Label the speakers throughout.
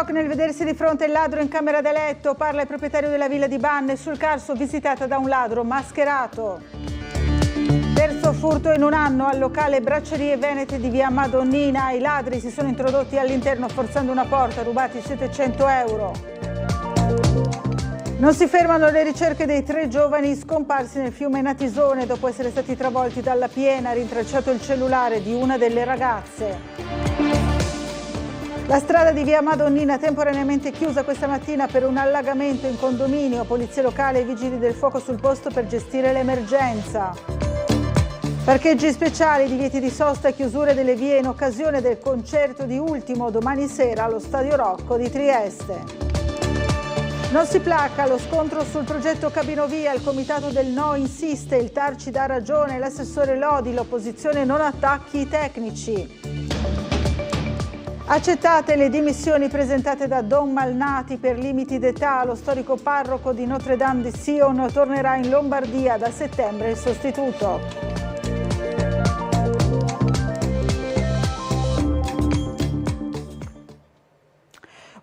Speaker 1: shock nel vedersi di fronte il ladro in camera da letto, parla il proprietario della villa di Banne sul Carso, visitata da un ladro mascherato. Terzo furto in un anno al locale Braccerie Venete di via Madonnina. I ladri si sono introdotti all'interno forzando una porta, rubati 700 euro. Non si fermano le ricerche dei 3 giovani scomparsi nel fiume Natisone dopo essere stati travolti dalla piena, rintracciato il cellulare di una delle ragazze. La strada di via Madonnina temporaneamente chiusa questa mattina per un allagamento in condominio, polizia locale e vigili del fuoco sul posto per gestire l'emergenza. Parcheggi speciali, divieti di sosta e chiusure delle vie in occasione del concerto di Ultimo domani sera allo Stadio Rocco di Trieste. Non si placa lo scontro sul progetto Cabinovia, il comitato del no insiste, il TAR ci dà ragione, l'assessore Lodi, l'opposizione non attacchi i tecnici. Accettate le dimissioni presentate da Don Malnati per limiti d'età. Lo storico parroco di Notre Dame di Sion tornerà in Lombardia da settembre il sostituto.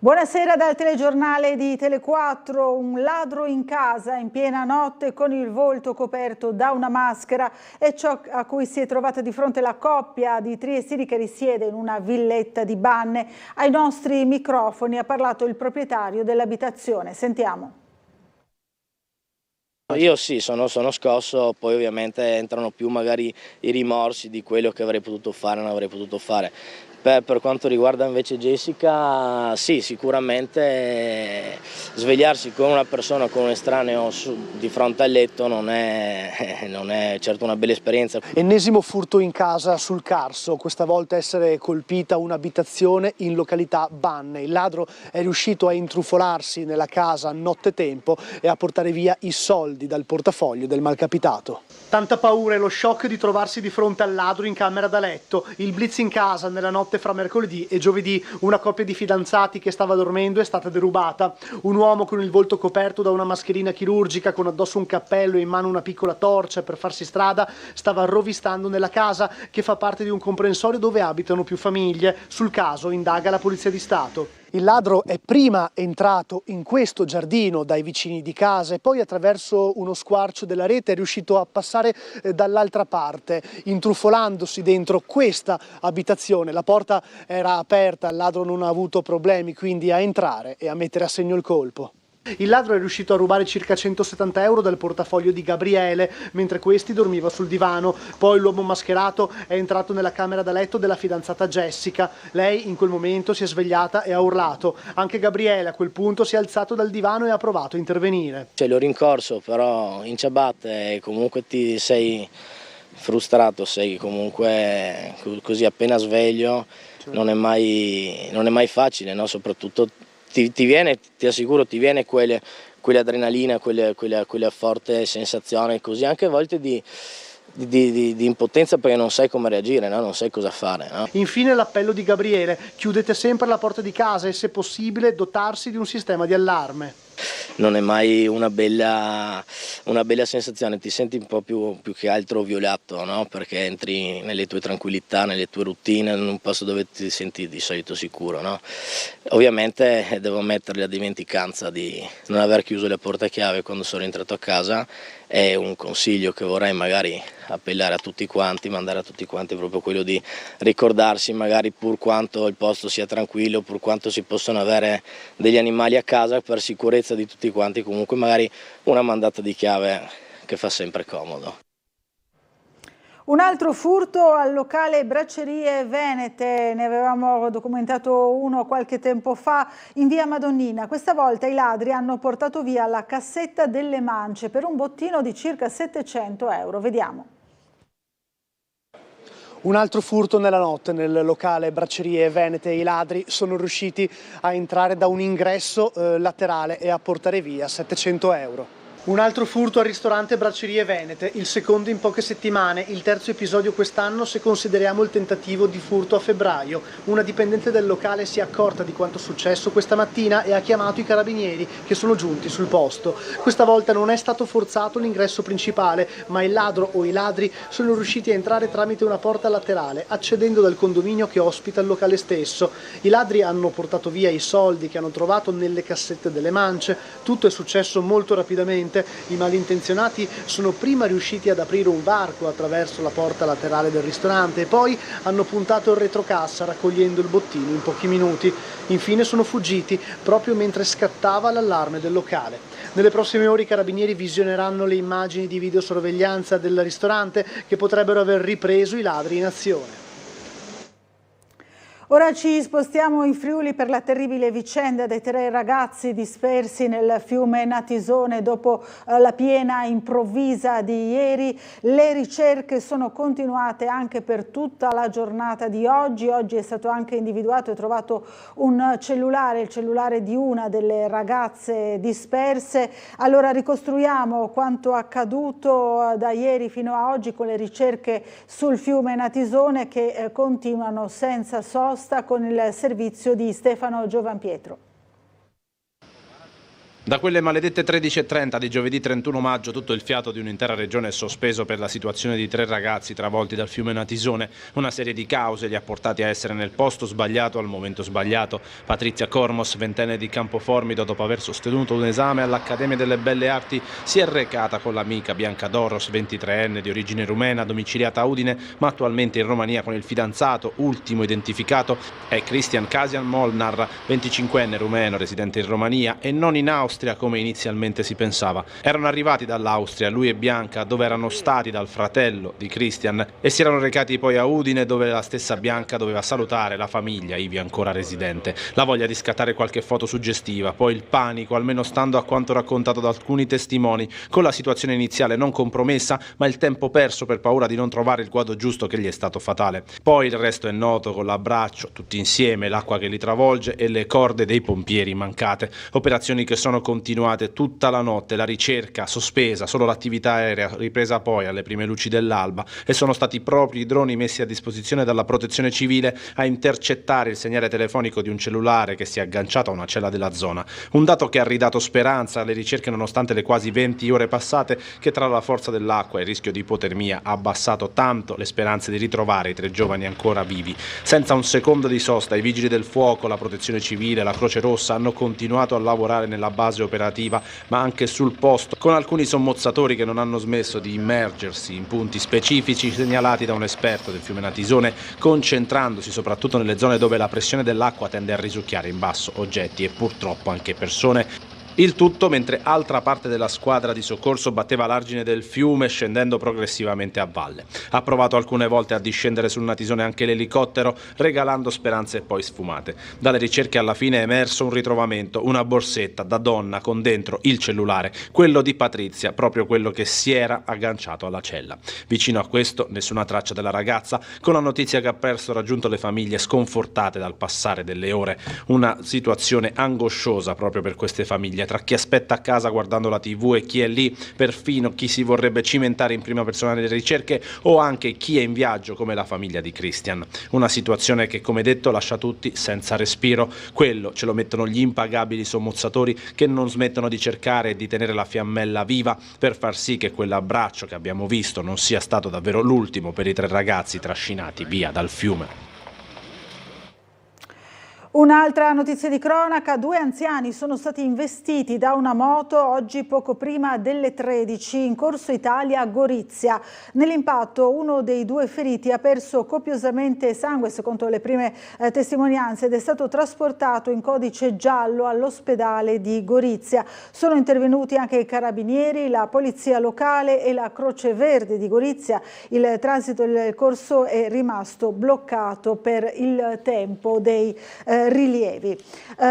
Speaker 1: Buonasera dal telegiornale di Tele4. Un ladro in casa in piena notte con il volto coperto da una maschera è ciò a cui si è trovata di fronte la coppia di triestini che risiede in una villetta di Banne. Ai nostri microfoni ha parlato il proprietario dell'abitazione. Sentiamo.
Speaker 2: Io sì, sono scosso, poi ovviamente entrano più magari i rimorsi di quello che avrei potuto fare o non avrei potuto fare. Per quanto riguarda invece Jessica, sì, sicuramente svegliarsi con una persona, con un estraneo di fronte al letto non è certo una bella esperienza.
Speaker 3: Ennesimo furto in casa sul Carso, questa volta essere colpita un'abitazione in località Banne. Il ladro è riuscito a intrufolarsi nella casa nottetempo e a portare via i soldi dal portafoglio del malcapitato. Tanta paura e lo shock di trovarsi di fronte al ladro in camera da letto. Il blitz in casa nella notte fra mercoledì e giovedì. Una coppia di fidanzati che stava dormendo è stata derubata. Un uomo con il volto coperto da una mascherina chirurgica, con addosso un cappello e in mano una piccola torcia per farsi strada, stava rovistando nella casa che fa parte di un comprensorio dove abitano più famiglie. Sul caso indaga la Polizia di Stato. Il ladro è prima entrato in questo giardino dai vicini di casa e poi attraverso uno squarcio della rete è riuscito a passare dall'altra parte, intrufolandosi dentro questa abitazione. La porta era aperta, il ladro non ha avuto problemi quindi a entrare e a mettere a segno il colpo. Il ladro è riuscito a rubare circa 170 euro dal portafoglio di Gabriele, mentre questi dormiva sul divano. Poi l'uomo mascherato è entrato nella camera da letto della fidanzata Jessica. Lei in quel momento si è svegliata e ha urlato. Anche Gabriele a quel punto si è alzato dal divano e ha provato a intervenire.
Speaker 2: L'ho rincorso, però in ciabatte e comunque ti sei frustrato, sei comunque così appena sveglio, non è mai facile, no? Soprattutto ti viene, ti assicuro, ti viene quell'adrenalina, quella forte sensazione, così anche a volte di impotenza perché non sai come reagire, no? Non sai cosa fare. No?
Speaker 3: Infine l'appello di Gabriele: chiudete sempre la porta di casa e se possibile dotarsi di un sistema di allarme.
Speaker 2: Non è mai una bella sensazione, ti senti un po' più che altro violato, no? Perché entri nelle tue tranquillità, nelle tue routine, in un posto dove ti senti di solito sicuro. No? Ovviamente devo ammettere la dimenticanza di non aver chiuso la portachiave quando sono entrato a casa. È un consiglio che vorrei magari appellare a tutti quanti, mandare a tutti quanti, proprio quello di ricordarsi magari, pur quanto il posto sia tranquillo, pur quanto si possono avere degli animali a casa, per sicurezza di tutti quanti, comunque magari una mandata di chiave che fa sempre comodo.
Speaker 1: Un altro furto al locale Braccerie Venete, ne avevamo documentato uno qualche tempo fa in via Madonnina. Questa volta i ladri hanno portato via la cassetta delle mance per un bottino di circa 700 euro. Vediamo.
Speaker 3: Un altro furto nella notte nel locale Braccerie Venete. I ladri sono riusciti a entrare da un ingresso laterale e a portare via 700 euro. Un altro furto al ristorante Braccerie Venete, il secondo in poche settimane, il terzo episodio quest'anno se consideriamo il tentativo di furto a febbraio. Una dipendente del locale si è accorta di quanto successo questa mattina e ha chiamato i carabinieri che sono giunti sul posto. Questa volta non è stato forzato l'ingresso principale, ma il ladro o i ladri sono riusciti a entrare tramite una porta laterale, accedendo dal condominio che ospita il locale stesso. I ladri hanno portato via i soldi che hanno trovato nelle cassette delle mance. Tutto è successo molto rapidamente. I malintenzionati sono prima riusciti ad aprire un varco attraverso la porta laterale del ristorante e poi hanno puntato il retrocassa raccogliendo il bottino in pochi minuti. Infine sono fuggiti proprio mentre scattava l'allarme del locale. Nelle prossime ore i carabinieri visioneranno le immagini di videosorveglianza del ristorante che potrebbero aver ripreso i ladri in azione.
Speaker 1: Ora ci spostiamo in Friuli per la terribile vicenda dei 3 ragazzi dispersi nel fiume Natisone dopo la piena improvvisa di ieri. Le ricerche sono continuate anche per tutta la giornata di oggi. Oggi è stato anche individuato e trovato un cellulare, il cellulare di una delle ragazze disperse. Allora ricostruiamo quanto accaduto da ieri fino a oggi con le ricerche sul fiume Natisone che continuano senza sosta con il servizio di Stefano Giovanpietro.
Speaker 4: Da quelle maledette 13:30 di giovedì 31 maggio tutto il fiato di un'intera regione è sospeso per la situazione di 3 ragazzi travolti dal fiume Natisone. Una serie di cause li ha portati a essere nel posto sbagliato al momento sbagliato. Patrizia Cormos, ventenne di Campoformido, dopo aver sostenuto un esame all'Accademia delle Belle Arti, si è recata con l'amica Bianca Doros, 23enne di origine rumena, domiciliata a Udine, ma attualmente in Romania con il fidanzato, ultimo identificato, è Cristian Casian Molnar, 25enne rumeno, residente in Romania e non in Austria come inizialmente si pensava. Erano arrivati dall'Austria, lui e Bianca, dove erano stati dal fratello di Cristian e si erano recati poi a Udine, dove la stessa Bianca doveva salutare la famiglia, ivi ancora residente. La voglia di scattare qualche foto suggestiva, poi il panico, almeno stando a quanto raccontato da alcuni testimoni, con la situazione iniziale non compromessa, ma il tempo perso per paura di non trovare il guado giusto che gli è stato fatale. Poi il resto è noto, con l'abbraccio, tutti insieme, l'acqua che li travolge e le corde dei pompieri mancate. Operazioni che sono continuate tutta la notte, la ricerca sospesa, solo l'attività aerea ripresa poi alle prime luci dell'alba, e sono stati proprio i droni messi a disposizione dalla Protezione Civile a intercettare il segnale telefonico di un cellulare che si è agganciato a una cella della zona. Un dato che ha ridato speranza alle ricerche nonostante le quasi 20 ore passate che tra la forza dell'acqua e il rischio di ipotermia ha abbassato tanto le speranze di ritrovare i 3 giovani ancora vivi. Senza un secondo di sosta i vigili del fuoco, la Protezione Civile, la Croce Rossa hanno continuato a lavorare nella base operativa ma anche sul posto, con alcuni sommozzatori che non hanno smesso di immergersi in punti specifici segnalati da un esperto del fiume Natisone, concentrandosi soprattutto nelle zone dove la pressione dell'acqua tende a risucchiare in basso oggetti e purtroppo anche persone. Il tutto mentre altra parte della squadra di soccorso batteva l'argine del fiume scendendo progressivamente a valle. Ha provato alcune volte a discendere sul Natisone anche l'elicottero, regalando speranze poi sfumate. Dalle ricerche alla fine è emerso un ritrovamento, una borsetta da donna con dentro il cellulare, quello di Patrizia, proprio quello che si era agganciato alla cella. Vicino a questo nessuna traccia della ragazza, con la notizia che ha presto raggiunto le famiglie sconfortate dal passare delle ore. Una situazione angosciosa proprio per queste famiglie, tra chi aspetta a casa guardando la TV e chi è lì, perfino chi si vorrebbe cimentare in prima persona nelle ricerche o anche chi è in viaggio come la famiglia di Cristian. Una situazione che, come detto, lascia tutti senza respiro. Quello ce lo mettono gli impagabili sommozzatori che non smettono di cercare e di tenere la fiammella viva per far sì che quell'abbraccio che abbiamo visto non sia stato davvero l'ultimo per i 3 ragazzi trascinati via dal fiume.
Speaker 1: Un'altra notizia di cronaca: 2 anziani sono stati investiti da una moto oggi poco prima delle 13 in Corso Italia a Gorizia. Nell'impatto uno dei 2 feriti ha perso copiosamente sangue secondo le prime testimonianze ed è stato trasportato in codice giallo all'ospedale di Gorizia. Sono intervenuti anche i carabinieri, la polizia locale e la Croce Verde di Gorizia. Il transito del corso è rimasto bloccato per il tempo dei rilievi.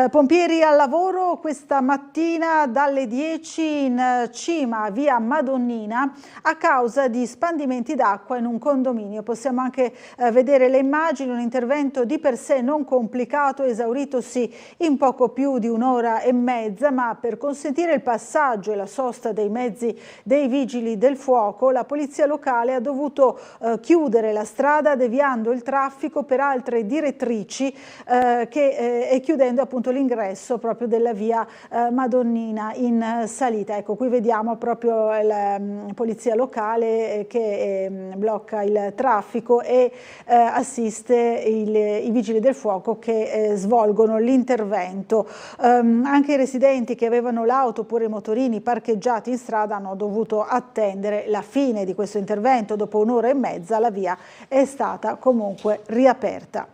Speaker 1: Pompieri al lavoro questa mattina dalle 10 in cima a via Madonnina a causa di spandimenti d'acqua in un condominio. Possiamo anche vedere le immagini, un intervento di per sé non complicato, esauritosi in poco più di un'ora e mezza, ma per consentire il passaggio e la sosta dei mezzi dei vigili del fuoco, la polizia locale ha dovuto chiudere la strada deviando il traffico per altre direttrici e chiudendo appunto l'ingresso proprio della via Madonnina in salita. Ecco, qui vediamo proprio la polizia locale che blocca il traffico e assiste i vigili del fuoco che svolgono l'intervento. Anche i residenti che avevano l'auto oppure i motorini parcheggiati in strada hanno dovuto attendere la fine di questo intervento. Dopo un'ora e mezza la via è stata comunque riaperta.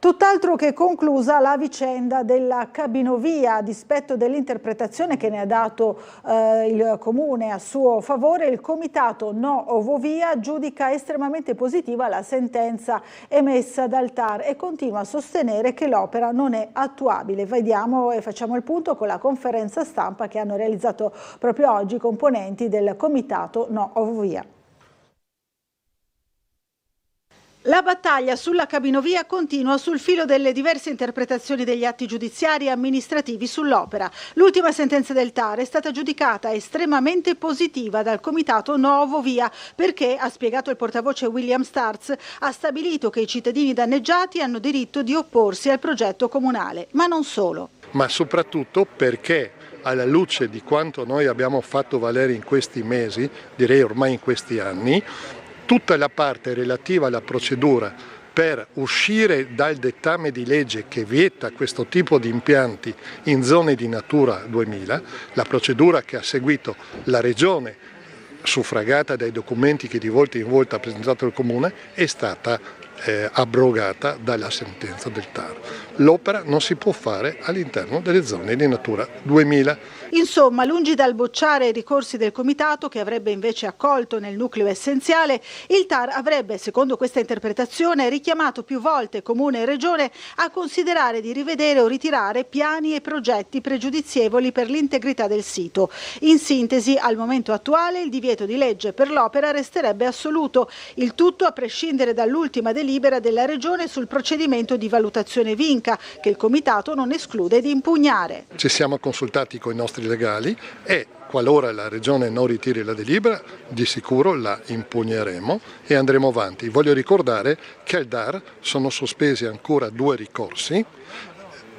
Speaker 1: Tutt'altro che conclusa la vicenda della cabinovia. A dispetto dell'interpretazione che ne ha dato il Comune a suo favore, il Comitato No Ovovia giudica estremamente positiva la sentenza emessa dal TAR e continua a sostenere che l'opera non è attuabile. Vediamo e facciamo il punto con la conferenza stampa che hanno realizzato proprio oggi i componenti del Comitato No Ovovia. La battaglia sulla cabinovia continua sul filo delle diverse interpretazioni degli atti giudiziari e amministrativi sull'opera. L'ultima sentenza del TAR è stata giudicata estremamente positiva dal Comitato No Ovovia perché, ha spiegato il portavoce William Starz, ha stabilito che i cittadini danneggiati hanno diritto di opporsi al progetto comunale, ma non solo.
Speaker 5: Ma soprattutto perché, alla luce di quanto noi abbiamo fatto valere in questi mesi, direi ormai in questi anni, tutta la parte relativa alla procedura per uscire dal dettame di legge che vieta questo tipo di impianti in zone di Natura 2000, la procedura che ha seguito la Regione, suffragata dai documenti che di volta in volta ha presentato il Comune, è stata abrogata dalla sentenza del TAR. L'opera non si può fare all'interno delle zone di Natura 2000.
Speaker 1: Insomma, lungi dal bocciare i ricorsi del Comitato, che avrebbe invece accolto nel nucleo essenziale, il TAR avrebbe, secondo questa interpretazione, richiamato più volte Comune e Regione a considerare di rivedere o ritirare piani e progetti pregiudizievoli per l'integrità del sito. In sintesi, al momento attuale il divieto di legge per l'opera resterebbe assoluto, il tutto a prescindere dall'ultima delibera della Regione sul procedimento di valutazione vinca, che il Comitato non esclude di impugnare.
Speaker 5: Ci siamo consultati con i nostri legali e qualora la Regione non ritiri la delibera, di sicuro la impugneremo e andremo avanti. Voglio ricordare che al DAR sono sospesi ancora 2 ricorsi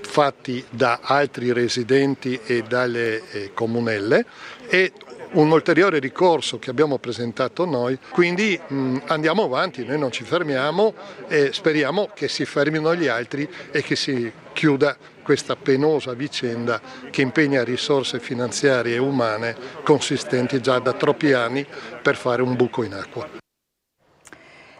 Speaker 5: fatti da altri residenti e dalle comunelle e un ulteriore ricorso che abbiamo presentato noi, quindi andiamo avanti, noi non ci fermiamo e speriamo che si fermino gli altri e che si chiuda questa penosa vicenda che impegna risorse finanziarie e umane consistenti già da troppi anni per fare un buco in acqua.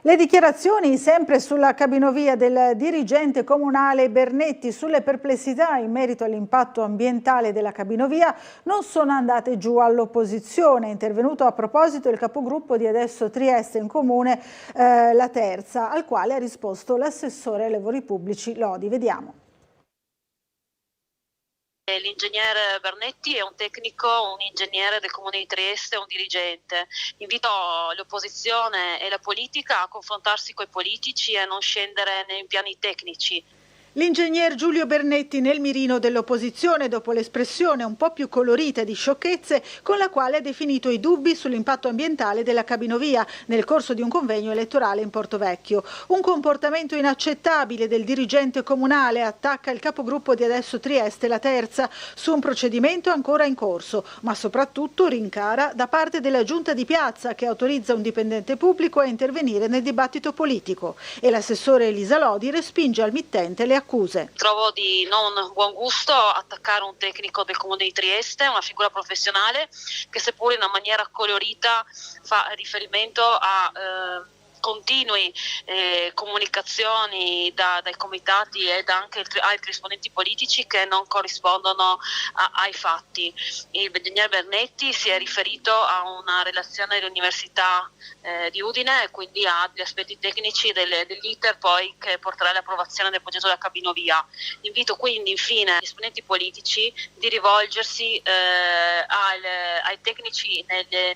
Speaker 1: Le dichiarazioni sempre sulla cabinovia del dirigente comunale Bernetti sulle perplessità in merito all'impatto ambientale della cabinovia non sono andate giù all'opposizione. È intervenuto a proposito il capogruppo di Adesso Trieste in Comune, La Terza, al quale ha risposto l'assessore ai lavori pubblici Lodi. Vediamo.
Speaker 6: L'ingegnere Bernetti è un tecnico, un ingegnere del Comune di Trieste, un dirigente. Invito l'opposizione e la politica a confrontarsi con i politici e a non scendere nei piani tecnici.
Speaker 1: L'ingegner Giulio Bernetti nel mirino dell'opposizione dopo l'espressione un po' più colorita di sciocchezze con la quale ha definito i dubbi sull'impatto ambientale della cabinovia nel corso di un convegno elettorale in Portovecchio. Un comportamento inaccettabile del dirigente comunale, attacca il capogruppo di Adesso Trieste, La Terza, su un procedimento ancora in corso, ma soprattutto rincara da parte della giunta di piazza che autorizza un dipendente pubblico a intervenire nel dibattito politico e l'assessore Elisa Lodi respinge al mittente le accuse.
Speaker 6: Trovo di non buon gusto attaccare un tecnico del Comune di Trieste, una figura professionale che seppur in una maniera colorita fa riferimento a continui comunicazioni dai comitati e da anche altri esponenti politici che non corrispondono ai fatti. Il Ingegner Bernetti si è riferito a una relazione dell'Università di Udine e quindi agli aspetti tecnici dell'iter poi che porterà all'approvazione del progetto della cabinovia. Invito quindi infine gli esponenti politici di rivolgersi ai tecnici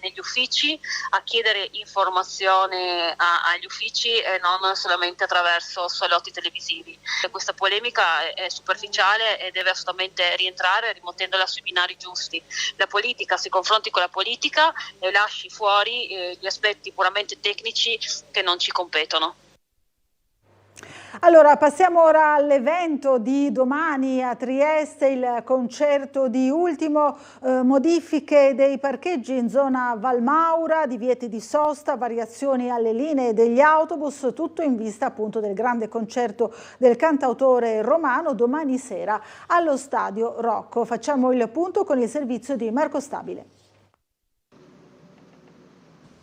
Speaker 6: negli uffici, a chiedere informazioni agli uffici e non solamente attraverso salotti televisivi. Questa polemica è superficiale e deve assolutamente rientrare rimettendola sui binari giusti. La politica si confronti con la politica e lasci fuori gli aspetti puramente tecnici che non ci competono.
Speaker 1: Allora, passiamo ora all'evento di domani a Trieste, il concerto di Ultimo, modifiche dei parcheggi in zona Valmaura, divieti di sosta, variazioni alle linee degli autobus, tutto in vista appunto del grande concerto del cantautore romano domani sera allo Stadio Rocco. Facciamo il punto con il servizio di Marco Stabile.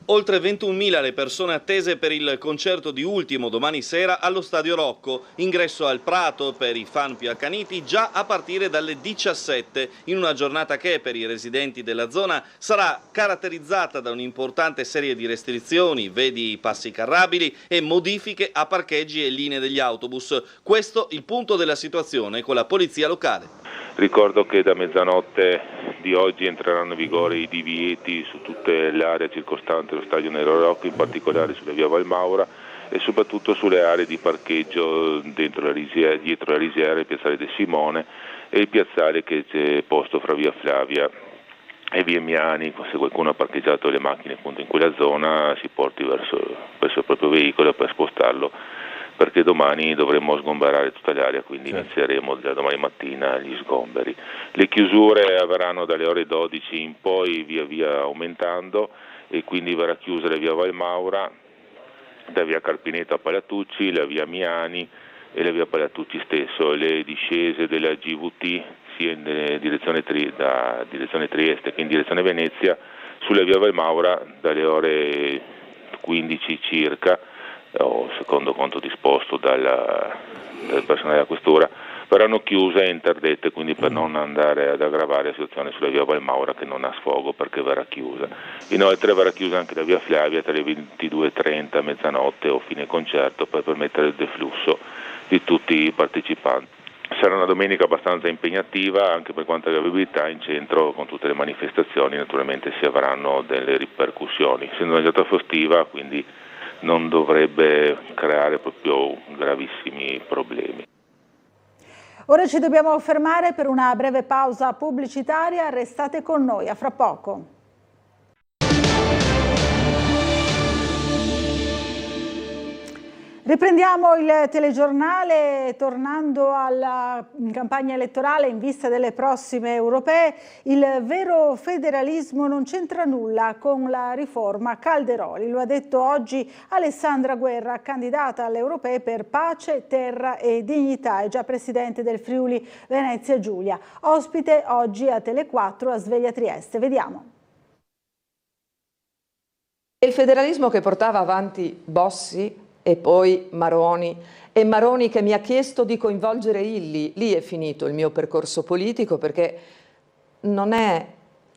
Speaker 7: Oltre 21.000 le persone attese per il concerto di Ultimo domani sera allo Stadio Rocco. Ingresso al Prato per i fan più accaniti già a partire dalle 17, in una giornata che per i residenti della zona sarà caratterizzata da un'importante serie di restrizioni, vedi i passi carrabili e modifiche a parcheggi e linee degli autobus. Questo il punto della situazione con la polizia locale.
Speaker 8: Ricordo che da mezzanotte di oggi entreranno in vigore i divieti su tutte le aree circostanti lo Stadio Nero Rocco, in particolare sulla via Valmaura e soprattutto sulle aree di parcheggio dietro la Risiera, il piazzale De Simone e il piazzale che c'è posto fra via Flavia e via Miani. Se qualcuno ha parcheggiato le macchine appunto in quella zona si porti verso il proprio veicolo per spostarlo, perché domani dovremo sgomberare tutta l'area, quindi inizieremo da domani mattina gli sgomberi. Le chiusure avverranno dalle ore 12 in poi via via aumentando e quindi verrà chiusa la via Valmaura, da via Carpineto a Palatucci, la via Miani e la via Palatucci stesso. Le discese della GVT sia in direzione Trieste che in direzione Venezia sulla via Valmaura dalle ore 15 circa, o secondo quanto disposto dal personale della questura, verranno chiuse e interdette, quindi per non andare ad aggravare la situazione sulla via Valmaura che non ha sfogo perché verrà chiusa. Inoltre verrà chiusa anche la via Flavia tra le 22:30 e mezzanotte o fine concerto per permettere il deflusso di tutti i partecipanti. Sarà una domenica abbastanza impegnativa anche per quanto riguarda la viabilità in centro, con tutte le manifestazioni naturalmente si avranno delle ripercussioni. Essendo una giornata festiva, quindi non dovrebbe creare proprio gravissimi problemi.
Speaker 1: Ora ci dobbiamo fermare per una breve pausa pubblicitaria, restate con noi, a fra poco. Riprendiamo il telegiornale tornando alla campagna elettorale in vista delle prossime europee. Il vero federalismo non c'entra nulla con la riforma Calderoli, lo ha detto oggi Alessandra Guerra, candidata alle europee per Pace, Terra e Dignità, è già presidente del Friuli Venezia Giulia, ospite oggi a Tele4 a Sveglia Trieste. Vediamo.
Speaker 9: Il federalismo che portava avanti Bossi e poi Maroni, e Maroni che mi ha chiesto di coinvolgere Illy. Lì è finito il mio percorso politico, perché non è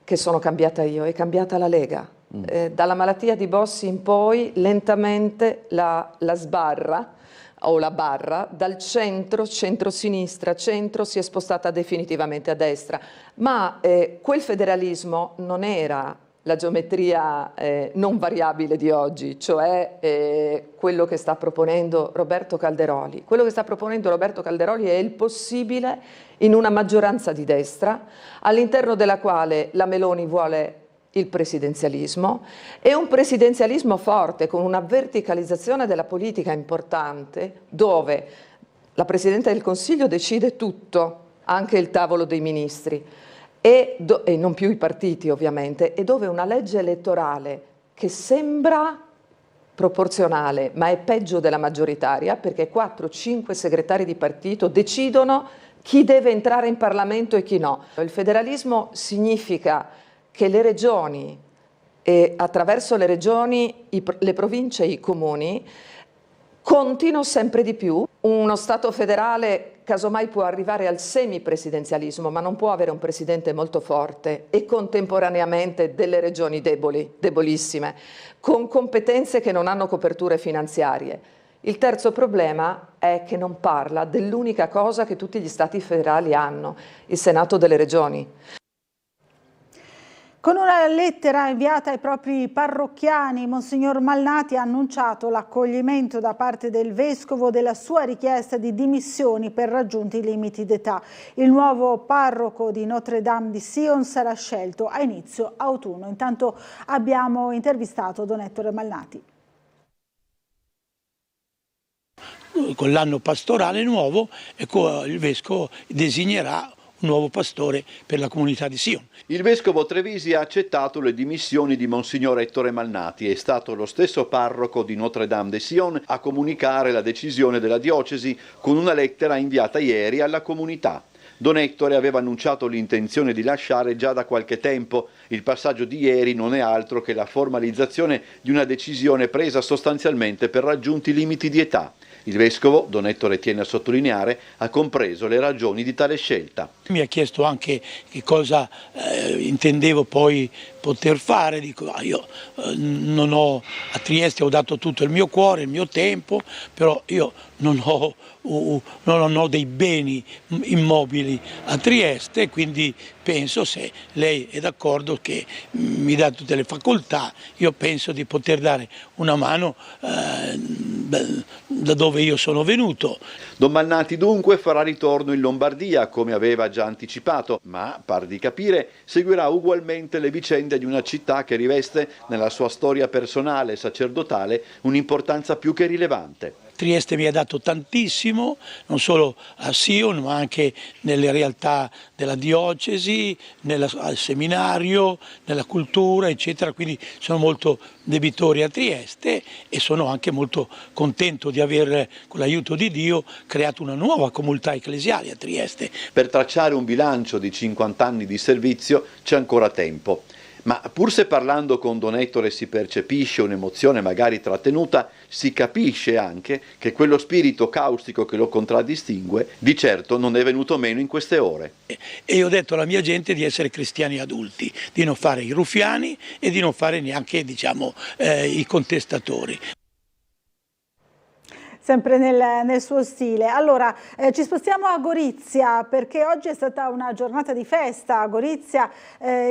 Speaker 9: che sono cambiata io, è cambiata la Lega. Dalla malattia di Bossi in poi lentamente la sbarra o la barra dal centro-sinistra, centro si è spostata definitivamente a destra, ma quel federalismo non era la geometria non variabile di oggi, cioè quello che sta proponendo Roberto Calderoli. Quello che sta proponendo Roberto Calderoli è il possibile in una maggioranza di destra, all'interno della quale la Meloni vuole il presidenzialismo, e un presidenzialismo forte, con una verticalizzazione della politica importante, dove la Presidente del Consiglio decide tutto, anche il tavolo dei ministri, e non più i partiti ovviamente, e dove una legge elettorale che sembra proporzionale ma è peggio della maggioritaria, perché 4-5 segretari di partito decidono chi deve entrare in Parlamento e chi no. Il federalismo significa che le regioni e attraverso le regioni, le province e i comuni contino sempre di più. Uno Stato federale casomai può arrivare al semipresidenzialismo, ma non può avere un presidente molto forte e contemporaneamente delle regioni deboli, debolissime, con competenze che non hanno coperture finanziarie. Il terzo problema è che non parla dell'unica cosa che tutti gli Stati federali hanno, il Senato delle Regioni.
Speaker 1: Con una lettera inviata ai propri parrocchiani, Monsignor Malnati ha annunciato l'accoglimento da parte del Vescovo della sua richiesta di dimissioni per raggiunti i limiti d'età. Il nuovo parroco di Notre Dame di Sion sarà scelto a inizio autunno. Intanto abbiamo intervistato Don Ettore Malnati.
Speaker 10: Con l'anno pastorale nuovo, il Vescovo designerà un nuovo pastore per la comunità di Sion.
Speaker 11: Il Vescovo Trevisi ha accettato le dimissioni di Monsignor Ettore Malnati. È stato lo stesso parroco di Notre Dame de Sion a comunicare la decisione della diocesi con una lettera inviata ieri alla comunità. Don Ettore aveva annunciato l'intenzione di lasciare già da qualche tempo. Il passaggio di ieri non è altro che la formalizzazione di una decisione presa sostanzialmente per raggiunti limiti di età. Il Vescovo, Don Ettore tiene a sottolineare, ha compreso le ragioni di tale scelta.
Speaker 10: Mi ha chiesto anche che cosa intendevo poi poter fare. Dico, io non ho, a Trieste ho dato tutto il mio cuore, il mio tempo, però io non ho dei beni immobili a Trieste, quindi penso, se lei è d'accordo che mi dà tutte le facoltà, io penso di poter dare una mano da dove io sono venuto.
Speaker 11: Don Malnati dunque farà ritorno in Lombardia, come aveva già anticipato, ma, par di capire, seguirà ugualmente le vicende di una città che riveste nella sua storia personale e sacerdotale un'importanza più che rilevante.
Speaker 10: Trieste mi ha dato tantissimo, non solo a Sion, ma anche nelle realtà della diocesi, al seminario, nella cultura, eccetera. Quindi sono molto debitore a Trieste e sono anche molto contento di aver, con l'aiuto di Dio, creato una nuova comunità ecclesiale a Trieste.
Speaker 11: Per tracciare un bilancio di 50 anni di servizio c'è ancora tempo. Ma pur se parlando con Don Ettore si percepisce un'emozione magari trattenuta, si capisce anche che quello spirito caustico che lo contraddistingue di certo non è venuto meno in queste ore.
Speaker 10: E io ho detto alla mia gente di essere cristiani adulti, di non fare i ruffiani e di non fare neanche, diciamo, i contestatori.
Speaker 1: Sempre nel suo stile. Allora, ci spostiamo a Gorizia perché oggi è stata una giornata di festa a Gorizia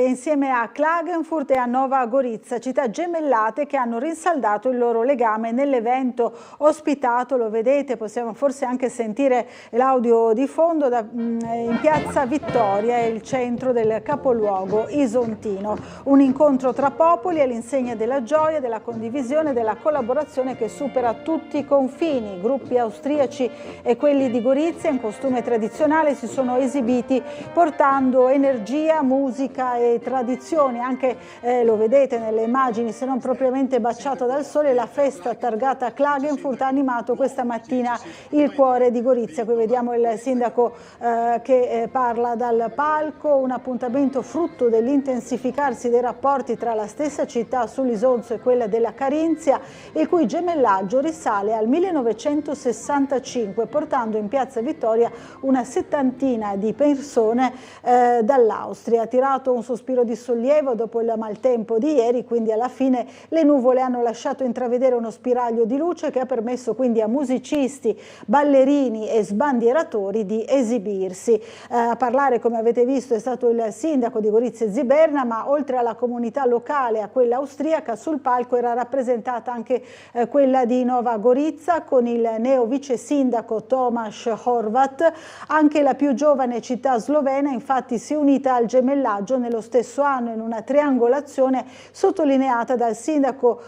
Speaker 1: insieme a Klagenfurt e a Nova Gorica, città gemellate che hanno rinsaldato il loro legame nell'evento ospitato, lo vedete, possiamo forse anche sentire l'audio di fondo, in piazza Vittoria, il centro del capoluogo isontino. Un incontro tra popoli all'insegna della gioia, della condivisione, della collaborazione che supera tutti i confini. Gruppi austriaci e quelli di Gorizia in costume tradizionale si sono esibiti portando energia, musica e tradizioni. Anche lo vedete nelle immagini, se non propriamente baciato dal sole, la festa targata Klagenfurt ha animato questa mattina il cuore di Gorizia. Qui vediamo il sindaco che parla dal palco, un appuntamento frutto dell'intensificarsi dei rapporti tra la stessa città sull'Isonzo e quella della Carinzia, il cui gemellaggio risale al 1965, portando in piazza Vittoria una settantina di persone dall'Austria. Ha tirato un sospiro di sollievo dopo il maltempo di ieri, quindi alla fine le nuvole hanno lasciato intravedere uno spiraglio di luce che ha permesso quindi a musicisti, ballerini e sbandieratori di esibirsi. A parlare, come avete visto, è stato il sindaco di Gorizia Ziberna, ma oltre alla comunità locale e a quella austriaca, sul palco era rappresentata anche quella di Nova Gorica, con il neo vice sindaco Tomasz Horvat. Anche la più giovane città slovena infatti si è unita al gemellaggio nello stesso anno in una triangolazione sottolineata dal sindaco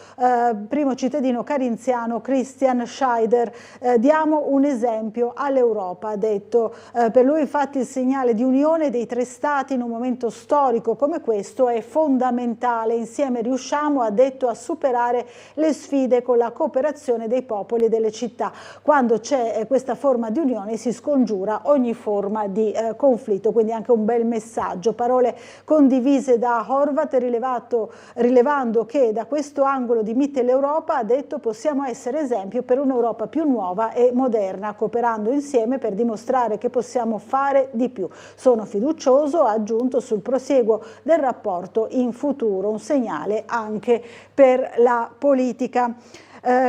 Speaker 1: primo cittadino carinziano Christian Scheider. Diamo un esempio all'Europa, ha detto. Per lui infatti il segnale di unione dei tre stati in un momento storico come questo è fondamentale. Insieme riusciamo, ha detto, a superare le sfide con la cooperazione dei popoli e delle città. Quando c'è questa forma di unione si scongiura ogni forma di conflitto, quindi anche un bel messaggio. Parole condivise da Horvat, rilevando che da questo angolo di Mitteleuropa, ha detto, possiamo essere esempio per un'Europa più nuova e moderna, cooperando insieme per dimostrare che possiamo fare di più. Sono fiducioso, ha aggiunto, sul prosieguo del rapporto in futuro, un segnale anche per la politica.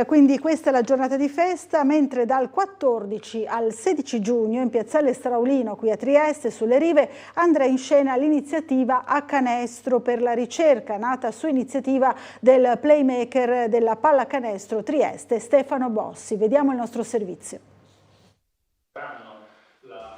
Speaker 1: Quindi questa è la giornata di festa, mentre dal 14 al 16 giugno in piazzale Straulino qui a Trieste sulle rive andrà in scena l'iniziativa A Canestro per la ricerca, nata su iniziativa del playmaker della pallacanestro Trieste Stefano Bossi. Vediamo il nostro servizio.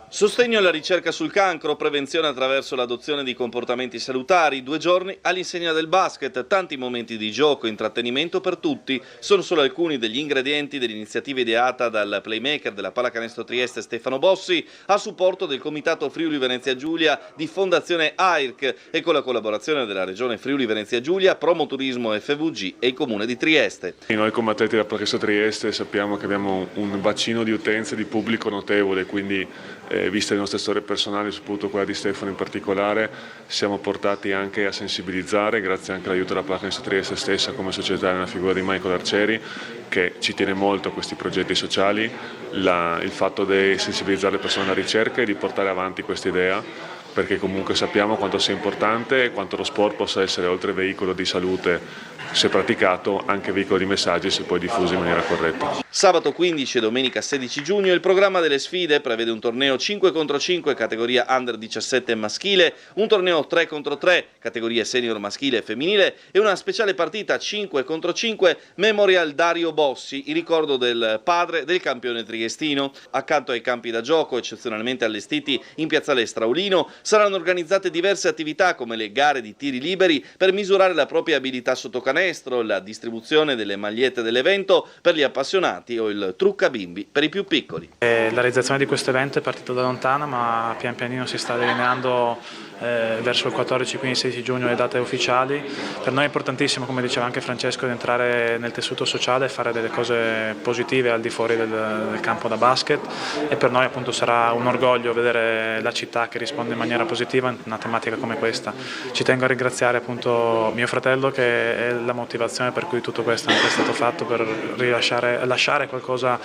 Speaker 7: Sostegno alla ricerca sul cancro, prevenzione attraverso l'adozione di comportamenti salutari, 2 giorni all'insegna del basket, tanti momenti di gioco e intrattenimento per tutti, sono solo alcuni degli ingredienti dell'iniziativa ideata dal playmaker della pallacanestro Trieste Stefano Bossi a supporto del Comitato Friuli Venezia Giulia di Fondazione AIRC e con la collaborazione della Regione Friuli Venezia Giulia, Promoturismo FVG e il Comune di Trieste.
Speaker 12: Noi come atleti della pallacanestro Trieste sappiamo che abbiamo un bacino di utenze di pubblico notevole, quindi viste le nostre storie personali, soprattutto quella di Stefano in particolare, siamo portati anche a sensibilizzare, grazie anche all'aiuto della pallacanestro Trieste stessa come società, nella figura di Michael Arcieri, che ci tiene molto a questi progetti sociali, il fatto di sensibilizzare le persone alla ricerca e di portare avanti questa idea, perché comunque sappiamo quanto sia importante e quanto lo sport possa essere, oltre veicolo di salute, se praticato, anche veicolo di messaggi se poi diffuso in maniera corretta.
Speaker 7: Sabato 15 e domenica 16 giugno il programma delle sfide prevede un torneo 5 contro 5 categoria Under 17 maschile, un torneo 3 contro 3 categoria senior maschile e femminile e una speciale partita 5 contro 5 Memorial Dario Bossi, in ricordo del padre del campione triestino. Accanto ai campi da gioco eccezionalmente allestiti in piazzale Straulino saranno organizzate diverse attività come le gare di tiri liberi per misurare la propria abilità sotto canestro, la distribuzione delle magliette dell'evento per gli appassionati o il trucca bimbi per i più piccoli.
Speaker 13: La realizzazione di questo evento è partita da lontana, ma pian pianino si sta delineando verso il 14, 15, 16 giugno le date ufficiali. Per noi è importantissimo, come diceva anche Francesco, di entrare nel tessuto sociale e fare delle cose positive al di fuori del campo da basket, e per noi appunto sarà un orgoglio vedere la città che risponde in maniera positiva a una tematica come questa. Ci tengo a ringraziare appunto mio fratello, che è la motivazione per cui tutto questo è stato fatto, per lasciare qualcosa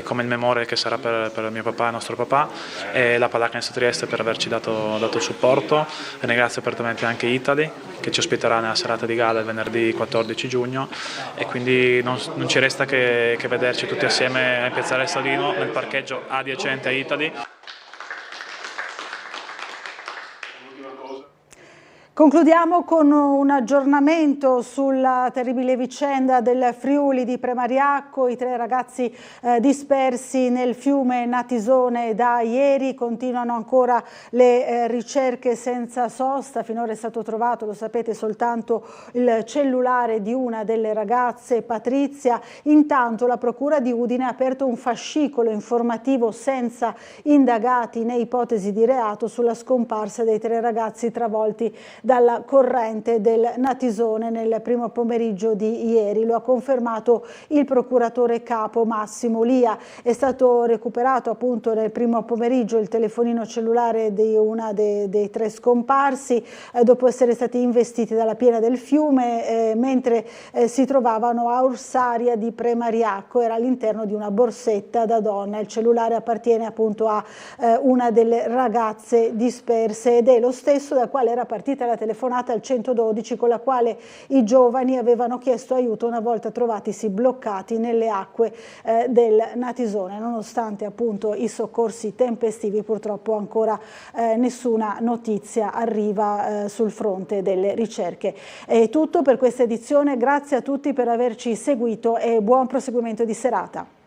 Speaker 13: come il memore che sarà per mio papà e nostro papà, e la pallacanestro Trieste per averci dato il supporto. Ringrazio apertamente anche Italy, che ci ospiterà nella serata di gala il venerdì 14 giugno, e quindi non ci resta che vederci tutti assieme a piazzale Straulino nel parcheggio adiacente a Italy.
Speaker 1: Concludiamo con un aggiornamento sulla terribile vicenda del Friuli di Premariacco, i 3 ragazzi dispersi nel fiume Natisone da ieri. Continuano ancora le ricerche senza sosta, finora è stato trovato, lo sapete, soltanto il cellulare di una delle ragazze, Patrizia. Intanto la Procura di Udine ha aperto un fascicolo informativo senza indagati né ipotesi di reato sulla scomparsa dei 3 ragazzi travolti dalla corrente del Natisone nel primo pomeriggio di ieri. Lo ha confermato il procuratore capo Massimo Lia. È stato recuperato appunto nel primo pomeriggio il telefonino cellulare di una dei 3 scomparsi dopo essere stati investiti dalla piena del fiume mentre si trovavano a Orsaria di Premariacco. Era all'interno di una borsetta da donna. Il cellulare appartiene appunto a una delle ragazze disperse ed è lo stesso dal quale era partita la telefonata al 112 con la quale i giovani avevano chiesto aiuto una volta trovatisi bloccati nelle acque del Natisone. Nonostante appunto i soccorsi tempestivi, purtroppo ancora nessuna notizia arriva sul fronte delle ricerche. È tutto per questa edizione, grazie a tutti per averci seguito e buon proseguimento di serata.